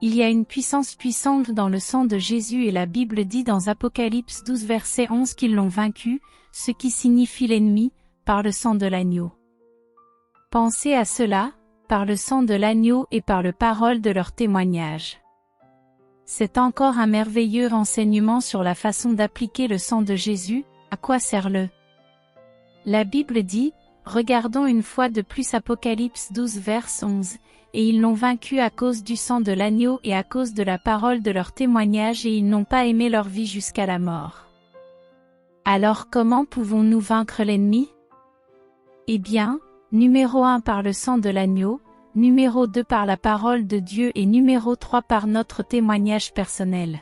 Il y a une puissance puissante dans le sang de Jésus et la Bible dit dans Apocalypse 12 verset 11 qu'ils l'ont vaincu, ce qui signifie l'ennemi, par le sang de l'agneau. Pensez à cela, par le sang de l'agneau et par le parole de leur témoignage. C'est encore un merveilleux renseignement sur la façon d'appliquer le sang de Jésus, à quoi sert-le? La Bible dit, regardons une fois de plus Apocalypse 12 verset 11, et ils l'ont vaincu à cause du sang de l'agneau et à cause de la parole de leur témoignage et ils n'ont pas aimé leur vie jusqu'à la mort. Alors comment pouvons-nous vaincre l'ennemi? Eh bien, numéro 1 par le sang de l'agneau, numéro 2 par la parole de Dieu et numéro 3 par notre témoignage personnel.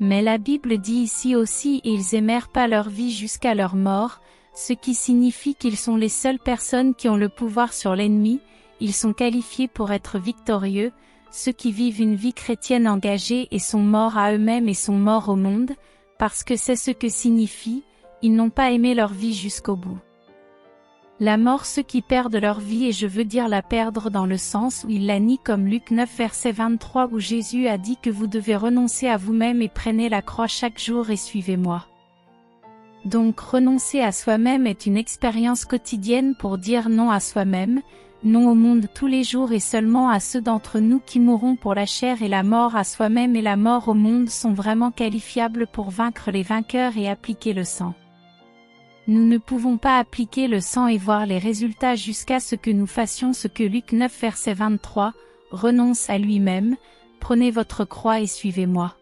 Mais la Bible dit ici aussi et ils aimèrent pas leur vie jusqu'à leur mort, ce qui signifie qu'ils sont les seules personnes qui ont le pouvoir sur l'ennemi, ils sont qualifiés pour être victorieux, ceux qui vivent une vie chrétienne engagée et sont morts à eux-mêmes et sont morts au monde, parce que c'est ce que signifie, ils n'ont pas aimé leur vie jusqu'au bout. La mort ceux qui perdent leur vie et je veux dire la perdre dans le sens où il la nie comme Luc 9 verset 23 où Jésus a dit que vous devez renoncer à vous-même et prenez la croix chaque jour et suivez-moi. Donc renoncer à soi-même est une expérience quotidienne pour dire non à soi-même, non au monde tous les jours et seulement à ceux d'entre nous qui mourront pour la chair et la mort à soi-même et la mort au monde sont vraiment qualifiables pour vaincre les vainqueurs et appliquer le sang. Nous ne pouvons pas appliquer le sang et voir les résultats jusqu'à ce que nous fassions ce que Luc 9 verset 23, renonce à lui-même, prenez votre croix et suivez-moi.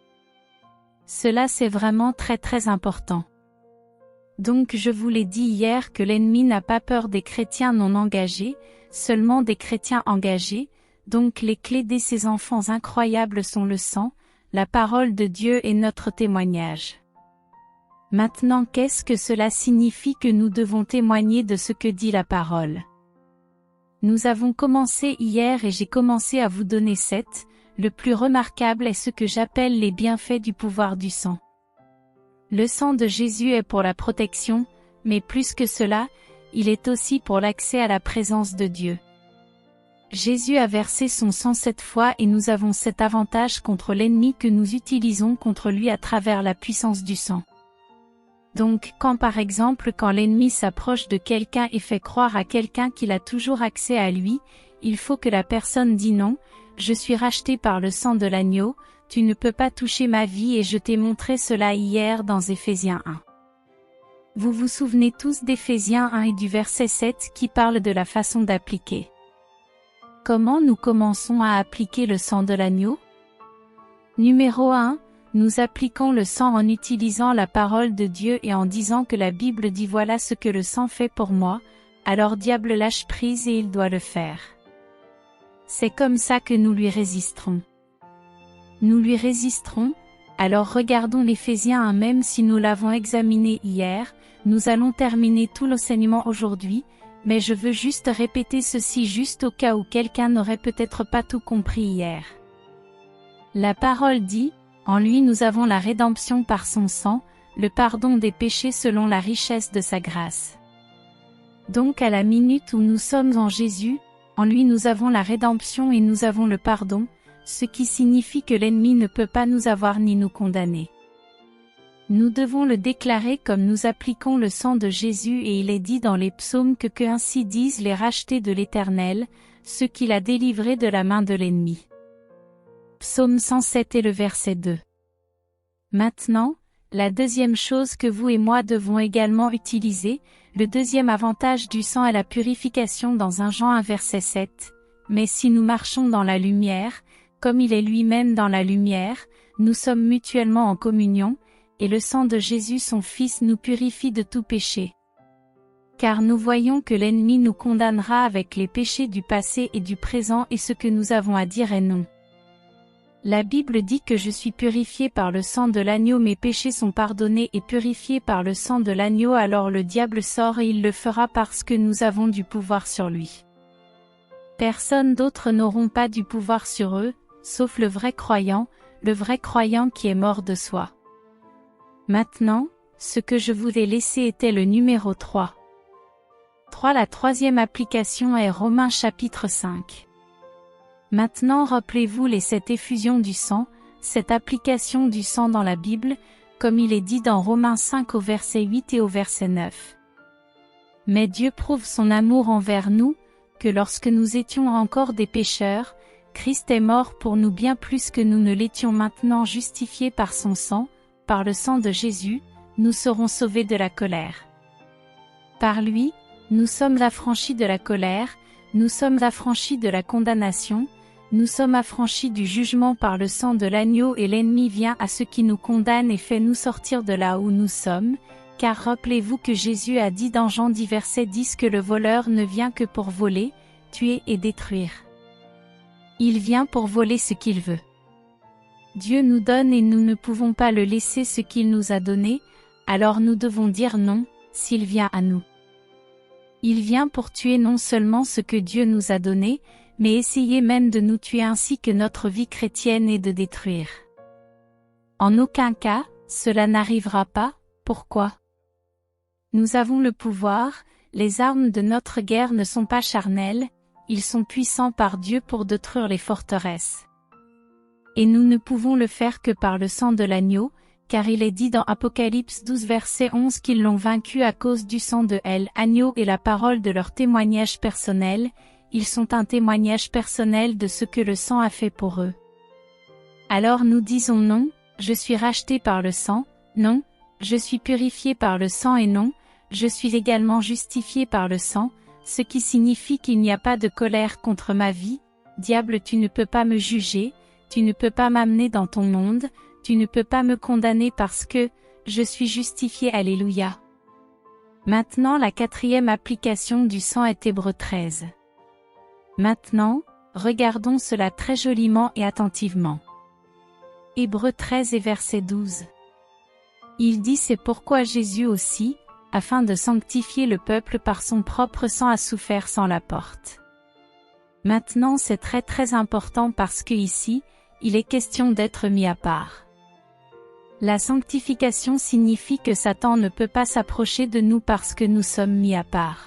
Cela c'est vraiment très important. Donc je vous l'ai dit hier que l'ennemi n'a pas peur des chrétiens non engagés, seulement des chrétiens engagés, donc les clés de ces enfants incroyables sont le sang, la parole de Dieu et notre témoignage. Maintenant qu'est-ce que cela signifie que nous devons témoigner de ce que dit la parole? Nous avons commencé hier et j'ai commencé à vous donner 7, le plus remarquable est ce que j'appelle les bienfaits du pouvoir du sang. Le sang de Jésus est pour la protection, mais plus que cela, il est aussi pour l'accès à la présence de Dieu. Jésus a versé son sang 7 fois et nous avons cet avantage contre l'ennemi que nous utilisons contre lui à travers la puissance du sang. Donc, quand l'ennemi s'approche de quelqu'un et fait croire à quelqu'un qu'il a toujours accès à lui, il faut que la personne dise non, je suis racheté par le sang de l'agneau, tu ne peux pas toucher ma vie et je t'ai montré cela hier dans Éphésiens 1. Vous vous souvenez tous d'Éphésiens 1 et du verset 7 qui parle de la façon d'appliquer. Comment nous commençons à appliquer le sang de l'agneau? Numéro 1. Nous appliquons le sang en utilisant la parole de Dieu et en disant que la Bible dit voilà ce que le sang fait pour moi, alors diable lâche prise et il doit le faire. C'est comme ça que nous lui résisterons. Nous lui résisterons, alors regardons l'Éphésiens 1 même si nous l'avons examiné hier, nous allons terminer tout l'enseignement aujourd'hui, mais je veux juste répéter ceci juste au cas où quelqu'un n'aurait peut-être pas tout compris hier. La parole dit, en lui nous avons la rédemption par son sang, le pardon des péchés selon la richesse de sa grâce. Donc à la minute où nous sommes en Jésus, en lui nous avons la rédemption et nous avons le pardon, ce qui signifie que l'ennemi ne peut pas nous avoir ni nous condamner. Nous devons le déclarer comme nous appliquons le sang de Jésus et il est dit dans les psaumes que ainsi disent les rachetés de l'Éternel, ceux qu'il a délivrés de la main de l'ennemi. Psaume 107 et le verset 2. Maintenant, la deuxième chose que vous et moi devons également utiliser, le deuxième avantage du sang est la purification dans 1 Jean 1 verset 7. Mais si nous marchons dans la lumière, comme il est lui-même dans la lumière, nous sommes mutuellement en communion, et le sang de Jésus son Fils nous purifie de tout péché. Car nous voyons que l'ennemi nous condamnera avec les péchés du passé et du présent et ce que nous avons à dire est non. La Bible dit que je suis purifié par le sang de l'agneau, mes péchés sont pardonnés et purifiés par le sang de l'agneau, alors le diable sort et il le fera parce que nous avons du pouvoir sur lui. Personne d'autre n'auront pas du pouvoir sur eux, sauf le vrai croyant qui est mort de soi. Maintenant, ce que je vous ai laissé était le numéro 3. La troisième application est Romains chapitre 5. Maintenant rappelez-vous cette effusion du sang, cette application du sang dans la Bible, comme il est dit dans Romains 5 au verset 8 et au verset 9. Mais Dieu prouve son amour envers nous, que lorsque nous étions encore des pécheurs, Christ est mort pour nous bien plus que nous ne l'étions maintenant justifiés par son sang, par le sang de Jésus, nous serons sauvés de la colère. Par lui, nous sommes affranchis de la colère, nous sommes affranchis de la condamnation, nous sommes affranchis du jugement par le sang de l'agneau et l'ennemi vient à ceux qui nous condamnent et fait nous sortir de là où nous sommes, car rappelez-vous que Jésus a dit dans Jean 10 verset 10 que le voleur ne vient que pour voler, tuer et détruire. Il vient pour voler ce qu'il veut. Dieu nous donne et nous ne pouvons pas le laisser ce qu'il nous a donné, alors nous devons dire non, s'il vient à nous. Il vient pour tuer non seulement ce que Dieu nous a donné, mais essayer même de nous tuer ainsi que notre vie chrétienne et de détruire. En aucun cas, cela n'arrivera pas, pourquoi? Nous avons le pouvoir, les armes de notre guerre ne sont pas charnelles, ils sont puissants par Dieu pour détruire les forteresses. Et nous ne pouvons le faire que par le sang de l'agneau, car il est dit dans Apocalypse 12 verset 11 qu'ils l'ont vaincu à cause du sang de l'agneau et la parole de leur témoignage personnel, ils sont un témoignage personnel de ce que le sang a fait pour eux. Alors nous disons non, je suis racheté par le sang, non, je suis purifié par le sang et non, je suis également justifié par le sang, ce qui signifie qu'il n'y a pas de colère contre ma vie. Diable, tu ne peux pas me juger, tu ne peux pas m'amener dans ton monde, tu ne peux pas me condamner parce que je suis justifié. Alléluia. Maintenant la quatrième application du sang est Hébreux 13. Maintenant, regardons cela très joliment et attentivement. Hébreux 13 et verset 12. Il dit c'est pourquoi Jésus aussi, afin de sanctifier le peuple par son propre sang a souffert sans la porte. Maintenant c'est très important parce que ici, il est question d'être mis à part. La sanctification signifie que Satan ne peut pas s'approcher de nous parce que nous sommes mis à part.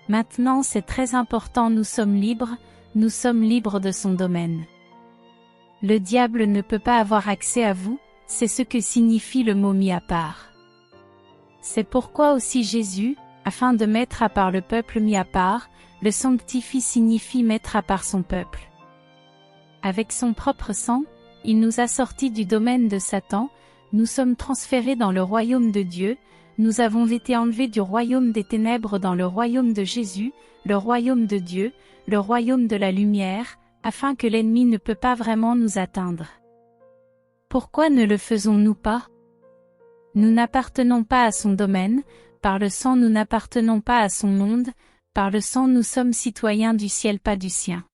Maintenant c'est très important, nous sommes libres de son domaine. Le diable ne peut pas avoir accès à vous, c'est ce que signifie le mot mis à part. C'est pourquoi aussi Jésus, afin de mettre à part le peuple mis à part, le sanctifie signifie mettre à part son peuple. Avec son propre sang, il nous a sortis du domaine de Satan, nous sommes transférés dans le royaume de Dieu, nous avons été enlevés du royaume des ténèbres dans le royaume de Jésus, le royaume de Dieu, le royaume de la lumière, afin que l'ennemi ne peut pas vraiment nous atteindre. Pourquoi ne le faisons-nous pas? Nous n'appartenons pas à son domaine, par le sang nous n'appartenons pas à son monde, par le sang nous sommes citoyens du ciel pas du sien.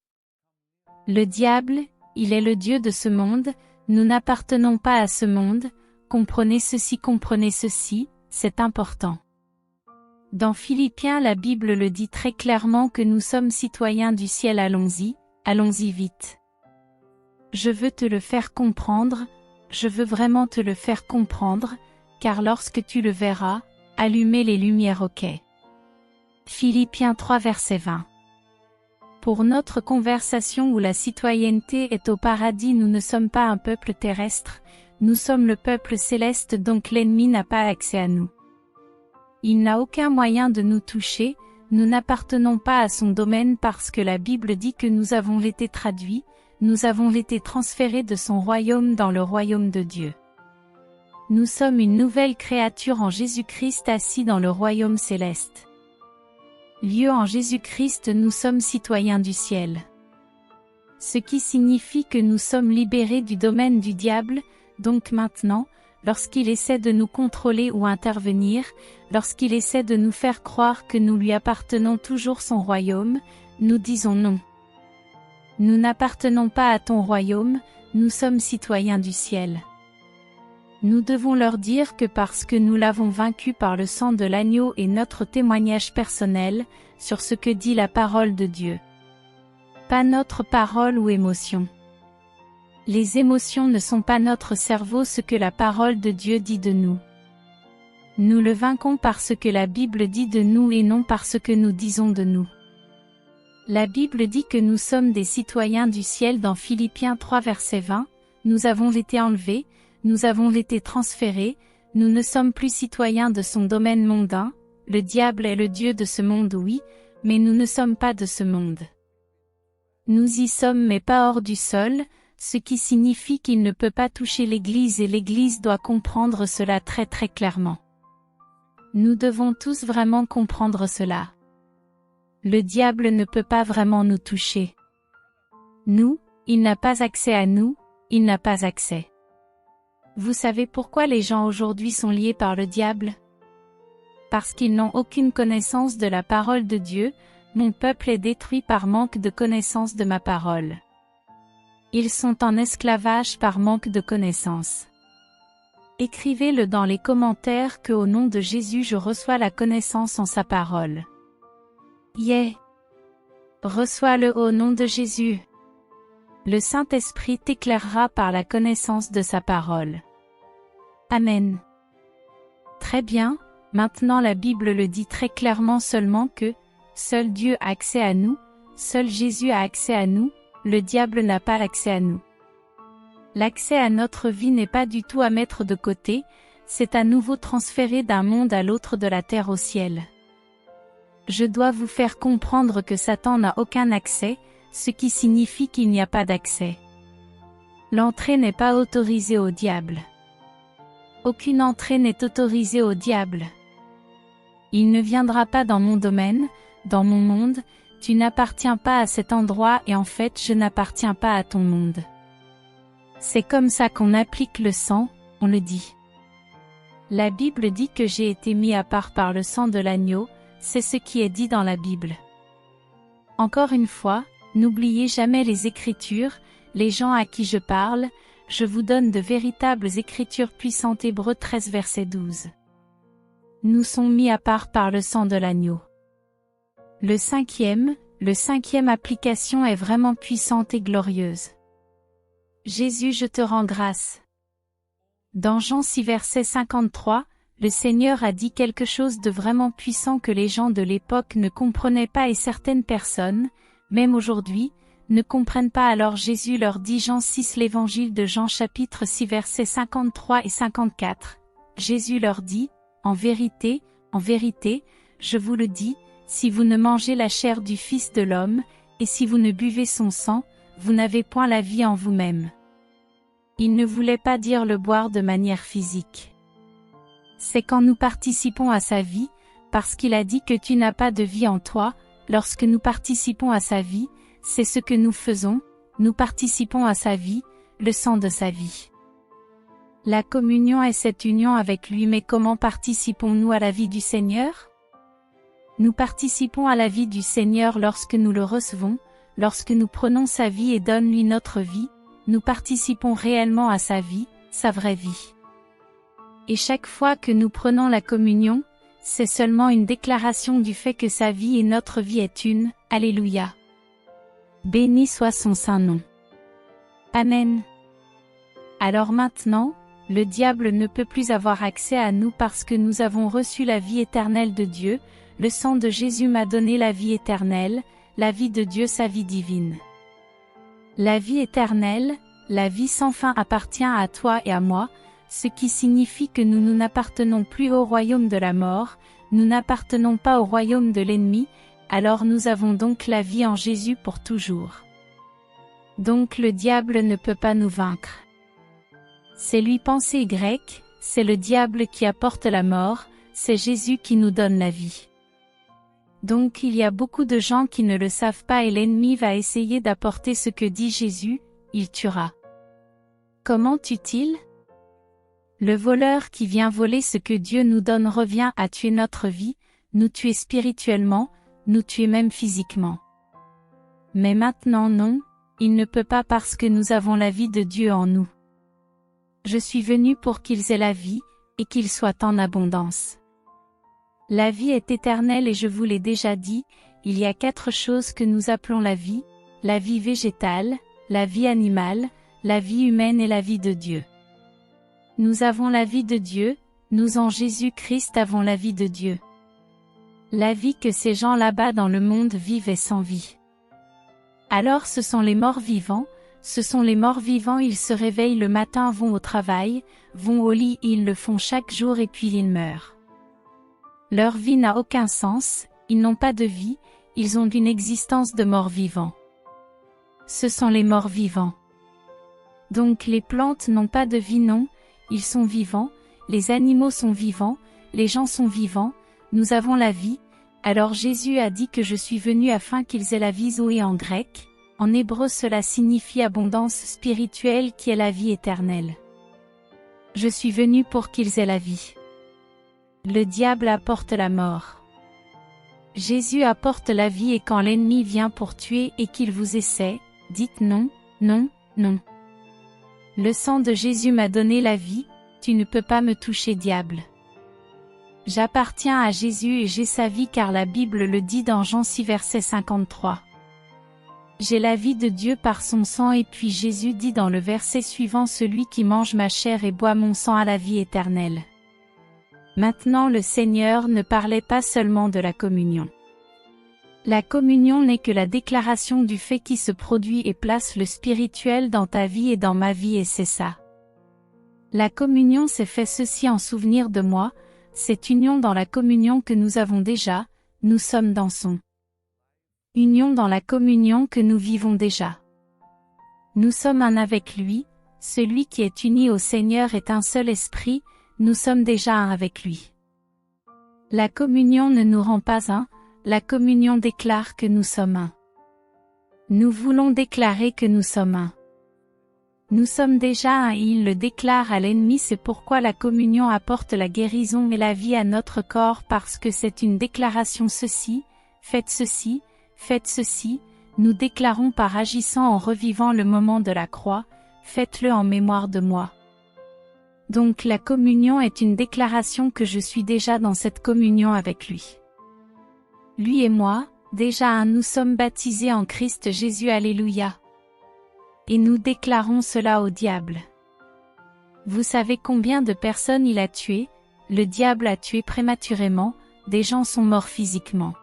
Le diable, il est le Dieu de ce monde, nous n'appartenons pas à ce monde, comprenez ceci, c'est important. Dans Philippiens la Bible le dit très clairement que nous sommes citoyens du ciel. Allons-y vite. Je veux te le faire comprendre, je veux vraiment te le faire comprendre, car lorsque tu le verras, allumez les lumières au quai. Philippiens 3 verset 20. Pour notre conversation où la citoyenneté est au paradis, nous ne sommes pas un peuple terrestre, nous sommes le peuple céleste, donc l'ennemi n'a pas accès à nous. Il n'a aucun moyen de nous toucher, nous n'appartenons pas à son domaine parce que la Bible dit que nous avons été traduits, nous avons été transférés de son royaume dans le royaume de Dieu. Nous sommes une nouvelle créature en Jésus-Christ assis dans le royaume céleste. Lieu en Jésus-Christ, nous sommes citoyens du ciel. Ce qui signifie que nous sommes libérés du domaine du diable, donc maintenant, lorsqu'il essaie de nous contrôler ou intervenir, lorsqu'il essaie de nous faire croire que nous lui appartenons toujours son royaume, nous disons non. Nous n'appartenons pas à ton royaume, nous sommes citoyens du ciel. Nous devons leur dire que parce que nous l'avons vaincu par le sang de l'agneau et notre témoignage personnel, sur ce que dit la parole de Dieu. Pas notre parole ou émotion. Les émotions ne sont pas notre cerveau, ce que la parole de Dieu dit de nous. Nous le vainquons par ce que la Bible dit de nous et non par ce que nous disons de nous. La Bible dit que nous sommes des citoyens du ciel dans Philippiens 3 verset 20, nous avons été enlevés, nous avons été transférés, nous ne sommes plus citoyens de son domaine mondain, le diable est le dieu de ce monde oui, mais nous ne sommes pas de ce monde. Nous y sommes mais pas hors du sol, ce qui signifie qu'il ne peut pas toucher l'Église et l'Église doit comprendre cela très très clairement. Nous devons tous vraiment comprendre cela. Le diable ne peut pas vraiment nous toucher. Nous, il n'a pas accès à nous, il n'a pas accès. Vous savez pourquoi les gens aujourd'hui sont liés par le diable? Parce qu'ils n'ont aucune connaissance de la parole de Dieu, mon peuple est détruit par manque de connaissance de ma parole. Ils sont en esclavage par manque de connaissance. Écrivez-le dans les commentaires que au nom de Jésus je reçois la connaissance en sa parole. Yeah. Reçois-le au nom de Jésus. Le Saint-Esprit t'éclairera par la connaissance de sa parole. Amen. Très bien, maintenant la Bible le dit très clairement seulement que seul Dieu a accès à nous, seul Jésus a accès à nous, le diable n'a pas accès à nous. L'accès à notre vie n'est pas du tout à mettre de côté, c'est à nouveau transféré d'un monde à l'autre de la terre au ciel. Je dois vous faire comprendre que Satan n'a aucun accès, ce qui signifie qu'il n'y a pas d'accès. L'entrée n'est pas autorisée au diable. Aucune entrée n'est autorisée au diable. Il ne viendra pas dans mon domaine, dans mon monde, tu n'appartiens pas à cet endroit et en fait je n'appartiens pas à ton monde. C'est comme ça qu'on applique le sang, on le dit. La Bible dit que j'ai été mis à part par le sang de l'agneau, c'est ce qui est dit dans la Bible. Encore une fois, n'oubliez jamais les Écritures, les gens à qui je parle, je vous donne de véritables Écritures puissantes. Hébreux 13 verset 12. Nous sommes mis à part par le sang de l'agneau. Le cinquième application est vraiment puissante et glorieuse. Jésus, je te rends grâce. Dans Jean 6 verset 53, le Seigneur a dit quelque chose de vraiment puissant que les gens de l'époque ne comprenaient pas et certaines personnes, même aujourd'hui, ne comprennent pas. Alors Jésus leur dit Jean 6 l'évangile de Jean chapitre 6 versets 53 et 54. Jésus leur dit, en vérité, je vous le dis, si vous ne mangez la chair du Fils de l'homme, et si vous ne buvez son sang, vous n'avez point la vie en vous-même. Il ne voulait pas dire le boire de manière physique. C'est quand nous participons à sa vie, parce qu'il a dit que tu n'as pas de vie en toi, lorsque nous participons à sa vie, c'est ce que nous faisons, nous participons à sa vie, le sang de sa vie. La communion est cette union avec lui, mais comment participons-nous à la vie du Seigneur? Nous participons à la vie du Seigneur lorsque nous le recevons, lorsque nous prenons sa vie et donne-lui notre vie, nous participons réellement à sa vie, sa vraie vie. Et chaque fois que nous prenons la communion, c'est seulement une déclaration du fait que sa vie et notre vie est une. Alléluia. Béni soit son saint nom. Amen. Alors maintenant, le diable ne peut plus avoir accès à nous parce que nous avons reçu la vie éternelle de Dieu, le sang de Jésus m'a donné la vie éternelle, la vie de Dieu sa vie divine. La vie éternelle, la vie sans fin appartient à toi et à moi, ce qui signifie que nous n'appartenons plus au royaume de la mort, nous n'appartenons pas au royaume de l'ennemi, alors nous avons donc la vie en Jésus pour toujours. Donc le diable ne peut pas nous vaincre. C'est lui pensée grecque, c'est le diable qui apporte la mort, c'est Jésus qui nous donne la vie. Donc il y a beaucoup de gens qui ne le savent pas et l'ennemi va essayer d'apporter ce que dit Jésus, il tuera. Comment tue-t-il? Le voleur qui vient voler ce que Dieu nous donne revient à tuer notre vie, nous tuer spirituellement, nous tuer même physiquement. Mais maintenant non, il ne peut pas parce que nous avons la vie de Dieu en nous. Je suis venu pour qu'ils aient la vie, et qu'ils soient en abondance. La vie est éternelle et je vous l'ai déjà dit, il y a 4 choses que nous appelons la vie végétale, la vie animale, la vie humaine et la vie de Dieu. Nous avons la vie de Dieu, nous en Jésus-Christ avons la vie de Dieu. La vie que ces gens là-bas dans le monde vivent est sans vie. Alors ce sont les morts vivants, ce sont les morts vivants, ils se réveillent le matin, vont au travail, vont au lit, ils le font chaque jour et puis ils meurent. Leur vie n'a aucun sens, ils n'ont pas de vie, ils ont une existence de morts vivants. Ce sont les morts vivants. Donc les plantes n'ont pas de vie, non, ils sont vivants, les animaux sont vivants, les gens sont vivants, nous avons la vie. Alors Jésus a dit que je suis venu afin qu'ils aient la vie, Zoé en grec, en hébreu cela signifie abondance spirituelle qui est la vie éternelle. Je suis venu pour qu'ils aient la vie. Le diable apporte la mort. Jésus apporte la vie et quand l'ennemi vient pour tuer et qu'il vous essaie, dites non, non, non. Le sang de Jésus m'a donné la vie, tu ne peux pas me toucher, diable. J'appartiens à Jésus et j'ai sa vie car la Bible le dit dans Jean 6 verset 53. J'ai la vie de Dieu par son sang et puis Jésus dit dans le verset suivant celui qui mange ma chair et boit mon sang a la vie éternelle. Maintenant le Seigneur ne parlait pas seulement de la communion. La communion n'est que la déclaration du fait qui se produit et place le spirituel dans ta vie et dans ma vie et c'est ça. La communion c'est fait ceci en souvenir de moi, cette union dans la communion que nous avons déjà, nous sommes dans son union dans la communion que nous vivons déjà. Nous sommes un avec lui, celui qui est uni au Seigneur est un seul esprit, nous sommes déjà un avec lui. La communion ne nous rend pas un, la communion déclare que nous sommes un. Nous voulons déclarer que nous sommes un. Nous sommes déjà un et il le déclare à l'ennemi, c'est pourquoi la communion apporte la guérison et la vie à notre corps parce que c'est une déclaration ceci, nous déclarons par agissant en revivant le moment de la croix, faites-le en mémoire de moi. Donc la communion est une déclaration que je suis déjà dans cette communion avec lui. Lui et moi, déjà un, nous sommes baptisés en Christ Jésus, alléluia. Et nous déclarons cela au diable. Vous savez combien de personnes il a tuées? Le diable a tué prématurément, des gens sont morts physiquement.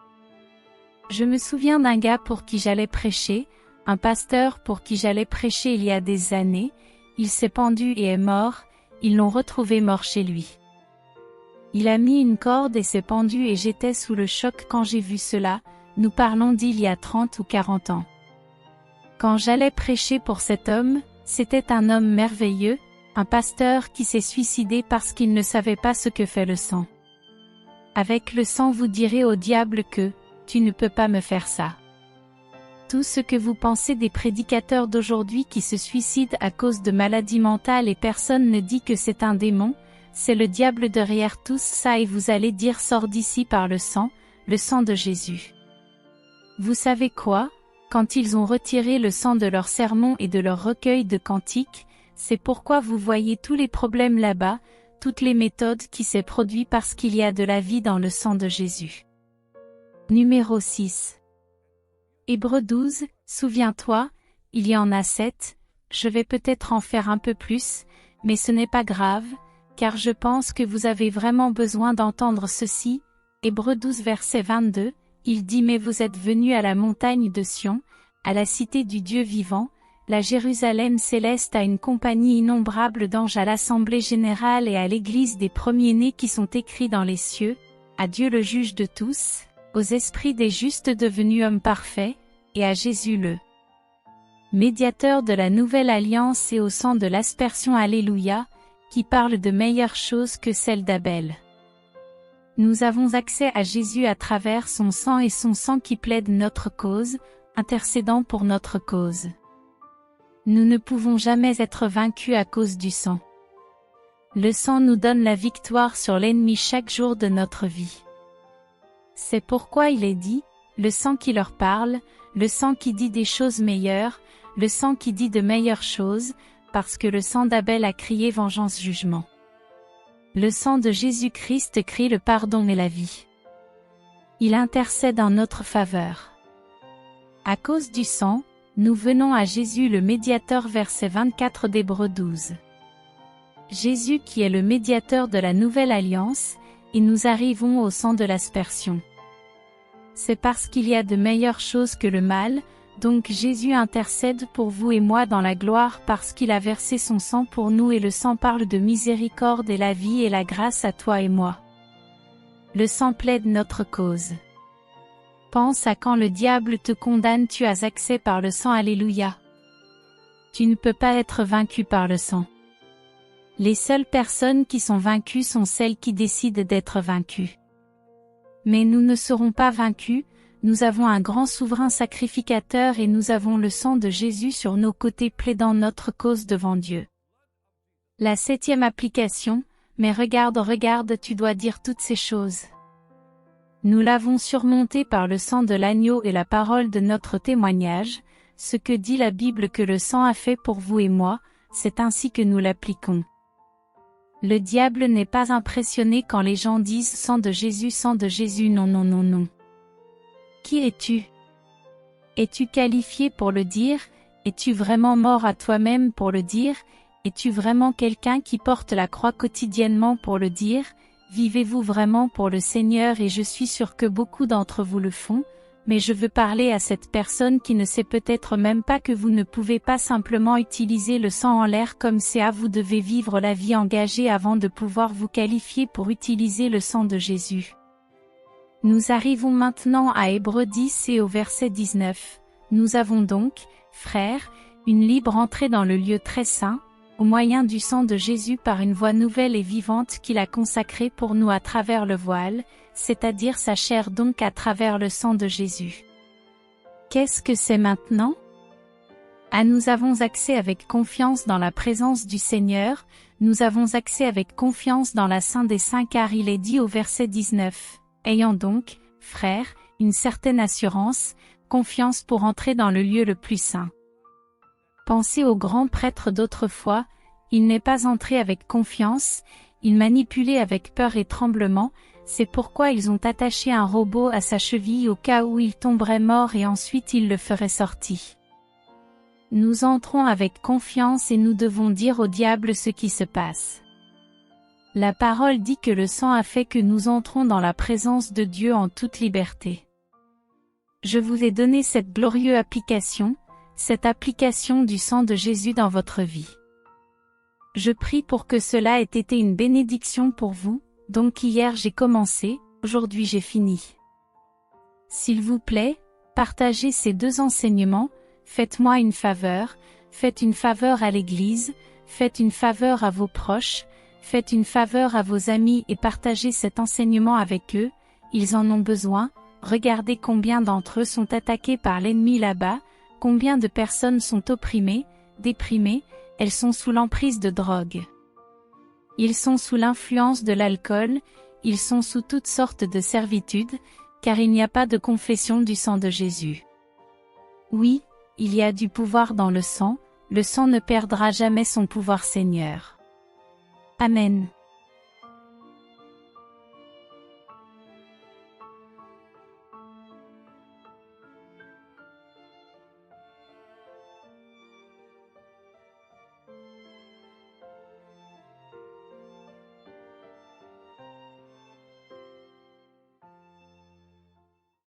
Je me souviens d'un gars pour qui j'allais prêcher, un pasteur pour qui j'allais prêcher il y a des années, il s'est pendu et est mort, ils l'ont retrouvé mort chez lui. Il a mis une corde et s'est pendu et j'étais sous le choc quand j'ai vu cela, nous parlons d'il y a 30 ou 40 ans. Quand j'allais prêcher pour cet homme, c'était un homme merveilleux, un pasteur qui s'est suicidé parce qu'il ne savait pas ce que fait le sang. Avec le sang vous direz au diable que, tu ne peux pas me faire ça. Tout ce que vous pensez des prédicateurs d'aujourd'hui qui se suicident à cause de maladies mentales et personne ne dit que c'est un démon, c'est le diable derrière tout ça et vous allez dire sors d'ici par le sang de Jésus. Vous savez quoi? Quand ils ont retiré le sang de leurs sermons et de leur recueil de cantiques, c'est pourquoi vous voyez tous les problèmes là-bas, toutes les méthodes qui s'est produit parce qu'il y a de la vie dans le sang de Jésus. Numéro 6. Hébreux 12, souviens-toi, il y en a 7, je vais peut-être en faire un peu plus, mais ce n'est pas grave, car je pense que vous avez vraiment besoin d'entendre ceci. Hébreux 12 verset 22, il dit mais vous êtes venus à la montagne de Sion, à la cité du Dieu vivant, la Jérusalem céleste à une compagnie innombrable d'anges à l'assemblée générale et à l'église des premiers-nés qui sont écrits dans les cieux, à Dieu le juge de tous, aux esprits des justes devenus hommes parfaits, et à Jésus le médiateur de la nouvelle alliance et au sang de l'aspersion alléluia, qui parle de meilleures choses que celles d'Abel. Nous avons accès à Jésus à travers son sang et son sang qui plaide notre cause, intercédant pour notre cause. Nous ne pouvons jamais être vaincus à cause du sang. Le sang nous donne la victoire sur l'ennemi chaque jour de notre vie. C'est pourquoi il est dit, le sang qui leur parle, le sang qui dit des choses meilleures, le sang qui dit de meilleures choses, parce que le sang d'Abel a crié vengeance jugement. Le sang de Jésus-Christ crie le pardon et la vie. Il intercède en notre faveur. À cause du sang, nous venons à Jésus le médiateur verset 24 d'Hébreux 12. Jésus qui est le médiateur de la nouvelle alliance, et nous arrivons au sang de l'aspersion. C'est parce qu'il y a de meilleures choses que le mal, Donc Jésus intercède pour vous et moi dans la gloire parce qu'il a versé son sang pour nous et le sang parle de miséricorde et la vie et la grâce à toi et moi. Le sang plaide notre cause. Pense à quand le diable te condamne, tu as accès par le sang, alléluia. Tu ne peux pas être vaincu par le sang. Les seules personnes qui sont vaincues sont celles qui décident d'être vaincues. Mais nous ne serons pas vaincus, nous avons un grand souverain sacrificateur et nous avons le sang de Jésus sur nos côtés plaidant notre cause devant Dieu. La 7e application, mais regarde, tu dois dire toutes ces choses. Nous l'avons surmonté par le sang de l'agneau et la parole de notre témoignage, ce que dit la Bible que le sang a fait pour vous et moi, c'est ainsi que nous l'appliquons. Le diable n'est pas impressionné quand les gens disent sang de Jésus, non, non, non, non. Qui es-tu? Es-tu qualifié pour le dire? Es-tu vraiment mort à toi-même pour le dire? Es-tu vraiment quelqu'un qui porte la croix quotidiennement pour le dire? Vivez-vous vraiment pour le Seigneur? Et je suis sûr que beaucoup d'entre vous le font, mais je veux parler à cette personne qui ne sait peut-être même pas que vous ne pouvez pas simplement utiliser le sang en l'air comme ça. Vous devez vivre la vie engagée avant de pouvoir vous qualifier pour utiliser le sang de Jésus. Nous arrivons maintenant à Hébreux 10 et au verset 19. Nous avons donc, frères, une libre entrée dans le lieu très saint, au moyen du sang de Jésus par une voie nouvelle et vivante qu'il a consacrée pour nous à travers le voile, c'est-à-dire sa chair, donc à travers le sang de Jésus. Qu'est-ce que c'est maintenant? Nous avons accès avec confiance dans la présence du Seigneur, nous avons accès avec confiance dans la Saint des Saints car il est dit au verset 19. Ayant donc, frères, une certaine assurance, confiance pour entrer dans le lieu le plus saint. Pensez au grand prêtre d'autrefois, il n'est pas entré avec confiance, il manipulait avec peur et tremblement, c'est pourquoi ils ont attaché un robot à sa cheville au cas où il tomberait mort et ensuite il le ferait sortir. Nous entrons avec confiance et nous devons dire au diable ce qui se passe. La parole dit que le sang a fait que nous entrons dans la présence de Dieu en toute liberté. Je vous ai donné cette glorieuse application, cette application du sang de Jésus dans votre vie. Je prie pour que cela ait été une bénédiction pour vous, donc hier j'ai commencé, aujourd'hui j'ai fini. S'il vous plaît, partagez ces 2 enseignements, faites-moi une faveur, faites une faveur à l'Église, faites une faveur à vos proches, faites une faveur à vos amis et partagez cet enseignement avec eux, ils en ont besoin. Regardez combien d'entre eux sont attaqués par l'ennemi là-bas, combien de personnes sont opprimées, déprimées, elles sont sous l'emprise de drogue. Ils sont sous l'influence de l'alcool, ils sont sous toutes sortes de servitudes, car il n'y a pas de confession du sang de Jésus. Oui, il y a du pouvoir dans le sang ne perdra jamais son pouvoir Seigneur. Amen.